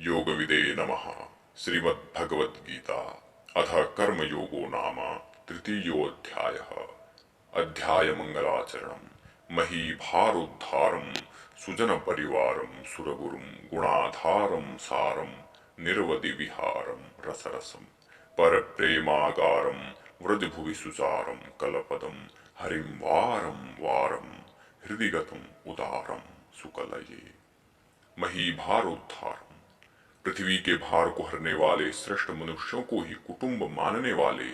योगविदे नमः। श्रीमद्भगवद्गीता अथ कर्मयोगो नाम तृतीयोऽध्यायः। अध्यायमङ्गलाचरणम्। महीभारोद्धारम् सुजनपरिवारम् सुरगुरुम् गुणाधारम् सारम् निर्वदिविहारम् रसरसम् परप्रेमागारम् व्रजभुवि सुचारम् कलपदम् हरिम् वारम् वारम् हृदि गतम् उदारम् सुकलये। महीभारोद्धारम्। पृथ्वी के भार को हरने वाले श्रेष्ठ मनुष्यों को ही कुटुंब मानने वाले,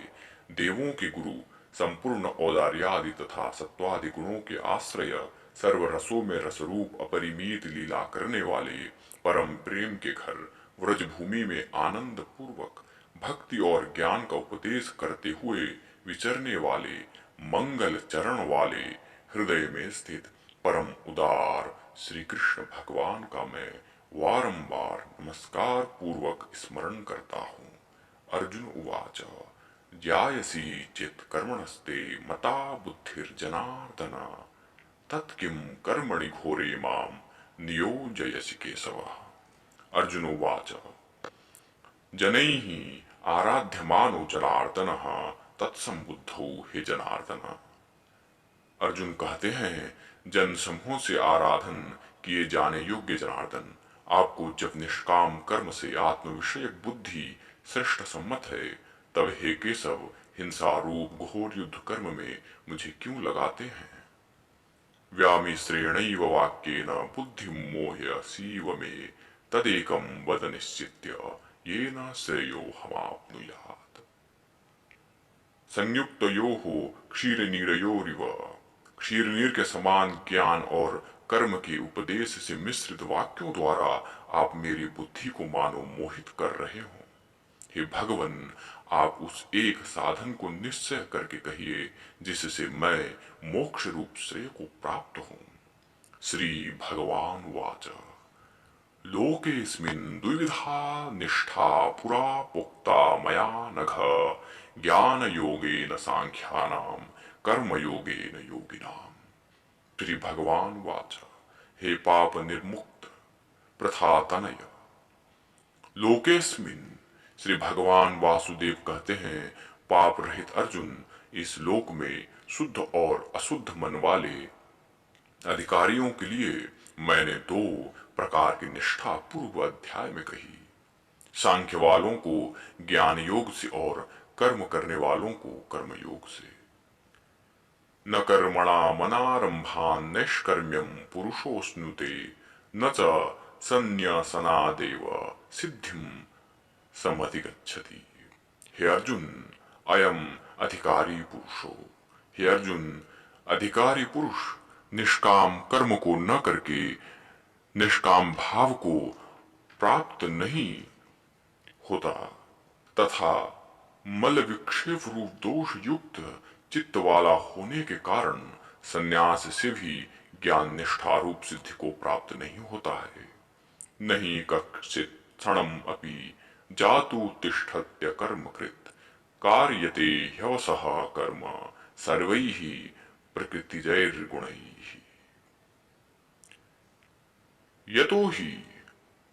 देवों के गुरु, संपूर्ण औदार्यादि तथा सत्वादि गुणों के आश्रय, सर्व रसों में रसरूप अपरिमित लीला करने वाले, परम प्रेम के घर व्रजभूमि में आनंद पूर्वक भक्ति और ज्ञान का उपदेश करते हुए विचरने वाले, मंगल चरण वाले, हृदय में स्थित परम उदार श्री कृष्ण भगवान का मैं वारंबार नमस्कार पूर्वक स्मरण करता हूँ। अर्जुन उवाच ज्यायसी चित कर्मणस्ते मता बुद्धिर्जनार्दन तत्किं कर्मणि घोरे माम नियोजयसि केशव। अर्जुन उवाच जनैः आराध्यमानो जनार्दनः तत्संबुद्धौ हे जनार्दन। अर्जुन कहते हैं, जन समूह से आराधन किए जाने योग्य जनार्दन, आपको जब निष्काम कर्म से आत्म विषयक बुद्धि श्रेष्ठ सम्मत है, तब हे केशव हिंसा रूप घोर युद्ध कर्म में मुझे क्यों लगाते हैं। व्यामिश्रेणैव वाक्येन बुद्धि मोह्यसीव मे तदेकं वद निश्चित्य येन श्रेयो हमाप्नुयात्। संयुक्तयोः क्षीरनीरयोरिव। क्षीरनीर के समान ज्ञान और कर्म के उपदेश से मिश्रित वाक्यों द्वारा आप मेरी बुद्धि को मानो मोहित कर रहे हो। हे भगवन, आप उस एक साधन को निश्चय करके कहिए जिससे मैं मोक्ष रूप श्रेय को प्राप्त हूँ। श्री भगवान वाच लोकेस्मिन् द्विविधा निष्ठा पुरा पुक्ता मया नघ ज्ञानयोगेन सांख्यानां कर्मयोगेन योगिनाम्। श्री भगवान वाच हे पाप निर्मुक्त प्रथा तनय। लोकेस्मिन् श्री भगवान वासुदेव कहते हैं, पाप रहित अर्जुन, इस लोक में शुद्ध और अशुद्ध मन वाले अधिकारियों के लिए मैंने दो प्रकार की निष्ठा पूर्व अध्याय में कही। सांख्य वालों को ज्ञान योग से और कर्म करने वालों को कर्म योग से। न कर्मणा मनारंभान् नैष्कर्म्यं पुरुषोऽश्नुते न च संन्यसनादेव सिद्धिं समधिगच्छति। हे अर्जुन, अयम अधिकारी पुरुषो। हे अर्जुन, अधिकारी पुरुष निष्काम कर्म को न करके निष्काम भाव को प्राप्त नहीं होता तथा मल विक्षेप रूप दोष युक्त चित्त वाला होने के कारण संन्यास से भी ज्ञान निष्ठा रूप सिद्धि को प्राप्त नहीं होता है। नहीं कश्चित् क्षणम अपि जातु तिष्ठत्य कर्मकृत् कार्यते ह्यवसः कर्म सर्वैः प्रकृतिजैर्गुणैः। यतो ही,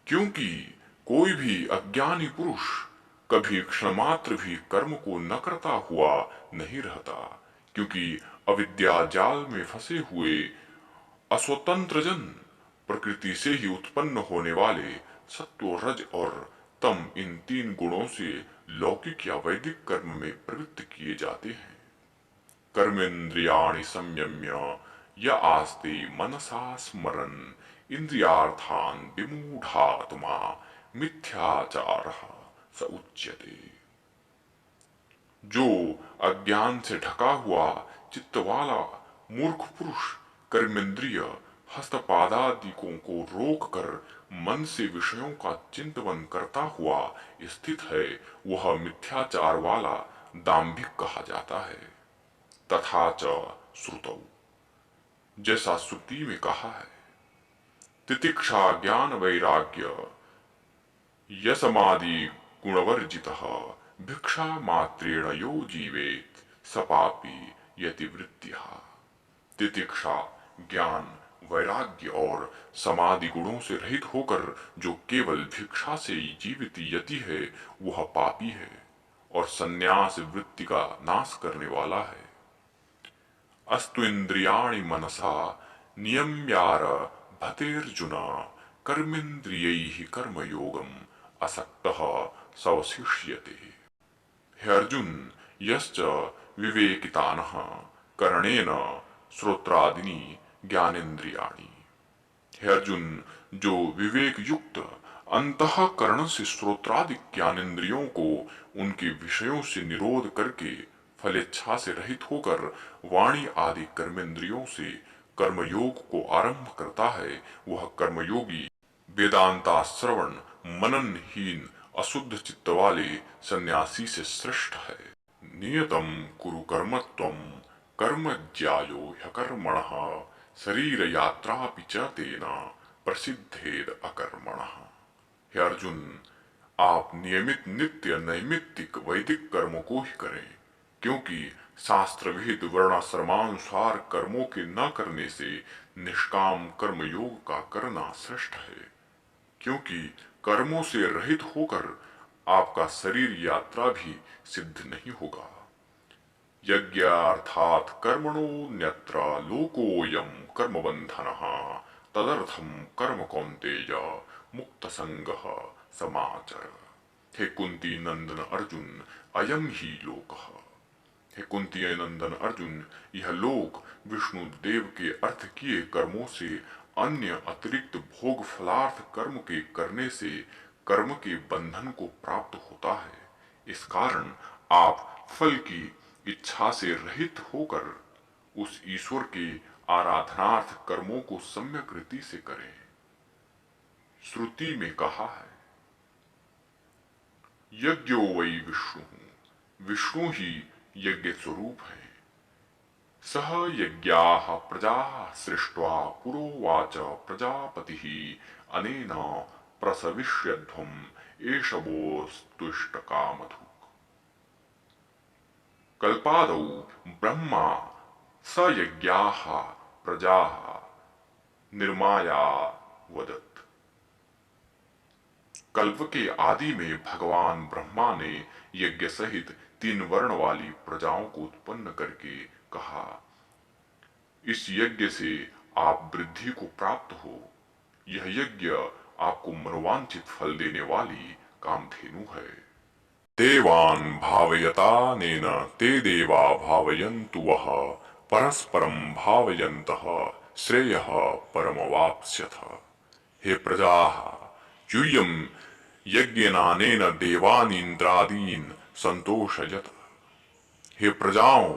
क्योंकि कोई भी अज्ञानी पुरुष कभी क्षण मात्र भी कर्म को न करता हुआ नहीं रहता, क्योंकि अविद्या जाल में फंसे हुए अस्वतंत्र जन प्रकृति से ही उत्पन्न होने वाले सत्व रज और तम इन तीन गुणों से लौकिक या वैदिक कर्म में प्रवृत्त किए जाते हैं। कर्मेन्द्रियाणि संयम्य य आस्ते मनसा स्मरन् इंद्रियार्थान् विमूढ़ात्मा मिथ्याचारः स उच्यते। जो अज्ञान से ढका हुआ चित्त वाला मूर्ख पुरुष कर्मेंद्रिय हस्तपादादिकों को रोक कर मन से विषयों का चिंतन करता हुआ स्थित है, वह मिथ्याचार वाला दाम्भिक कहा जाता है। तथा च श्रुतौ, जैसा श्रुति में कहा है, तितिक्षा ज्ञान वैराग्य यसमादि गुणवर्जितः भिक्षा मात्रेण यो जीवेत सपापी यति वृत्तिः। तितिक्षा ज्ञान वैराग्य और समाधि गुणों से रहित होकर जो केवल भिक्षा से ही जीवित यति है वह पापी है और संन्यास वृत्ति का नाश करने वाला है। अस्तु इंद्रियाणि मनसा नियम्यार भतेर्जुन कर्मेन्द्रियैः कर्मयोगम असक्तः सवशिष्यते। हे अर्जुन, यश्च विवेकितानः करणेन श्रोत्रादीनि ज्ञानेन्द्रियाणि। हे अर्जुन, जो विवेक युक्त अंतःकरण से श्रोत्रादि ज्ञानेन्द्रियों को उनके विषयों से निरोध करके फलेच्छा से रहित होकर वाणी आदि कर्मेंद्रियों से कर्मयोग को आरंभ करता है, वह कर्मयोगी वेदांता श्रवण मननहीन अशुद्ध चित्त वाले सन्यासी से श्रेष्ठ है। नियतम कुरु कर्मत्वम कर्म ज्यायो ह्यकर्मणः शरीर यात्रा च तेन प्रसिद्धेद अकर्मणः। हे अर्जुन, आप नियमित नित्य नैमित्तिक वैदिक कर्मों को ही करें, क्योंकि शास्त्र विहित वर्णाश्रमानुसार कर्मों के न करने से निष्काम कर्मयोग का करना श्रेष्ठ है, क्योंकि कर्मों से रहित होकर आपका शरीर यात्रा भी सिद्ध नहीं होगा। यज्ञार्थात् कर्मणोऽन्यत्र लोकोऽयं कर्मबन्धनः तदर्थं कर्म कौन्तेय मुक्तसंगः समाचर। हे कुंती नंदन अर्जुन, अयम ही लोकः। हे कुंती नंदन अर्जुन, यह लोक विष्णु देव के अर्थ किए कर्मों से अन्य अतिरिक्त भोग फलार्थ कर्म के करने से कर्म के बंधन को प्राप्त होता है। इस कारण आप फल की इच्छा से रहित होकर उस ईश्वर के आराधनार्थ कर्मों को सम्यक रीति से करें। श्रुति में कहा है, यज्ञो वै विष्णु, विष्णु ही यज्ञ स्वरूप है। सह यज्ञाः प्रजाः सृष्ट्वा पुरोवाच प्रजापतिः अनेन प्रसविष्यध्वम् एष वोस्तुष्टकामधुक्। कल्पादौ ब्रह्मा स यज्ञाः प्रजाः निर्माया वदत्। कल्प के आदि में भगवान ब्रह्मा ने यज्ञ सहित 3 वर्ण वाली प्रजाओं को उत्पन्न करके कहा, इस यज्ञ से आप वृद्धि को प्राप्त हो। यह यज्ञ आपको मनोवांछित फल देने वाली कामधेनु है। देवान् भावयतानेन ते देवा भावयन्तु वः परस्परं भावयन्तः श्रेयः परमवाप्स्यथ। हे प्रजाः, यूयं यज्ञेनानेन देवानीन्द्रादीन् संतोषयत। हे प्रजाओं,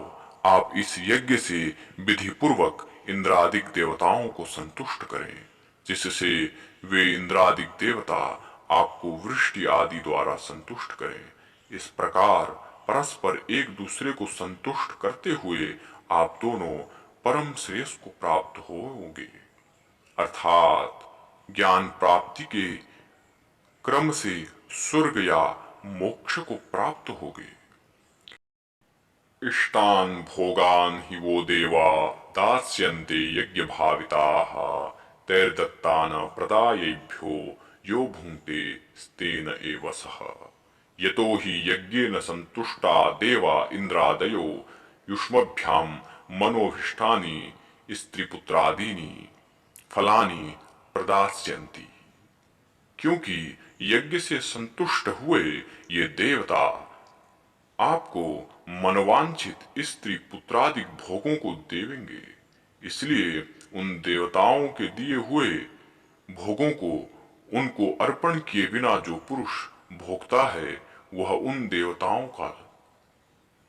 आप इस यज्ञ से विधि पूर्वक इंद्रादिक देवताओं को संतुष्ट करें, जिससे वे इंद्रादिक देवता आपको वृष्टि आदि द्वारा संतुष्ट करें। इस प्रकार परस्पर एक दूसरे को संतुष्ट करते हुए आप दोनों परम श्रेष्ठ को प्राप्त होंगे, अर्थात ज्ञान प्राप्ति के क्रम से स्वर्ग या मोक्ष को प्राप्त होगे। इष्टान् भोगान् हि वो देवा दास्यन्ते यज्ञ भाविताः तैर्दत्तान् प्रदायेभ्यो यो भुङ्क्ते स्तेन एव सः। यतो हि यज्ञेन संतुष्टा देवा इंद्रादयो युष्मभ्यां मनोभीष्टानि स्त्रीपुत्रादीनि फलानि प्रदास्यन्ति। क्योंकि यज्ञ से संतुष्ट हुए ये देवता आपको मनोवांछित स्त्री पुत्रादि भोगों को देवेंगे, इसलिए उन देवताओं के दिए हुए भोगों को उनको अर्पण किए बिना जो पुरुष भोगता है वह उन देवताओं का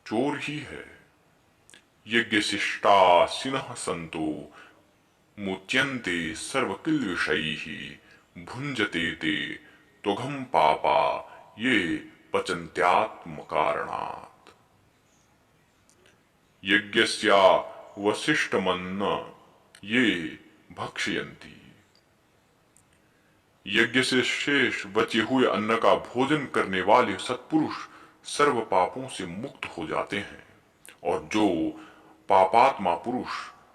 चोर ही है। यज्ञ शिष्टासिनः सन्तो मुच्यन्ते सर्वकिल्बिषैः भुञ्जते ते त्वघं पापा ये पचन्त्यात्मकारणात्। यज्ञस्या वसिष्ठमन्न ये भक्षयन्ति। यज्ञ से शेष बचे हुए अन्न का भोजन करने वाले सत्पुरुष सर्व पापों से मुक्त हो जाते हैं, और जो पापात्मा पुरुष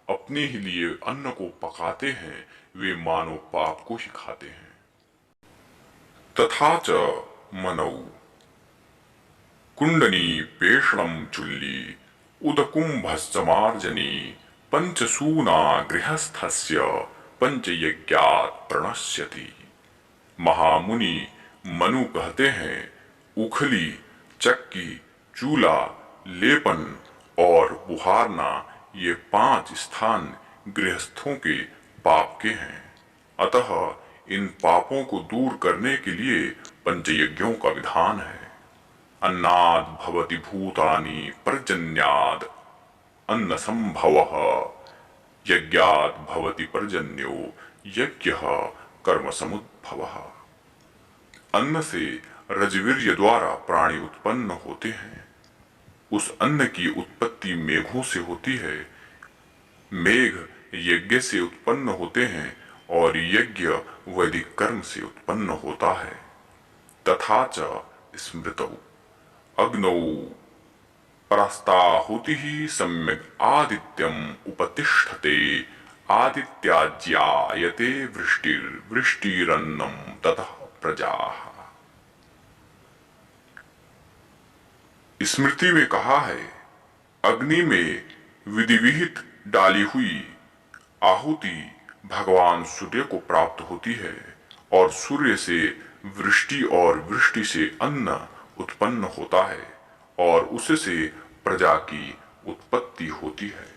अपने ही लिए अन्न को पकाते हैं, वे मानव पाप को ही खाते हैं। तथा च मनौ कुंडनी पेषणं चुल्ली उदकुंभश्चमार्जनी पंचसूना गृहस्थस्य पंचयज्ञात् प्रणश्यति। महामुनि मनु कहते हैं, उखली, चक्की, चूल्हा, लेपन और बुहारना ये 5 स्थान गृहस्थों के पाप के हैं। अतः इन पापों को दूर करने के लिए पंचयज्ञों का विधान है। अन्नाद् भवति भूतानि पर्जन्याद् अन्न संभवः यज्ञाद् भवति पर्जन्यो यज्ञः कर्म समुद्भवः। अन्न से रजवीर्य द्वारा प्राणी उत्पन्न होते हैं। उस अन्न की उत्पत्ति मेघों से होती है। मेघ यज्ञ से उत्पन्न होते हैं और यज्ञ वैदिक कर्म से उत्पन्न होता है। तथा च स्मृतौ अग्नौ परस्ताहुतिः सम्यग् आदित्यम उपतिष्ठते आदित्याज्यायते वृष्टिरन्नम ततः प्रजाः। स्मृति में कहा है, अग्नि में विधि विहित डाली हुई आहुति भगवान सूर्य को प्राप्त होती है और सूर्य से वृष्टि और वृष्टि से अन्न उत्पन्न होता है और उससे प्रजा की उत्पत्ति होती है।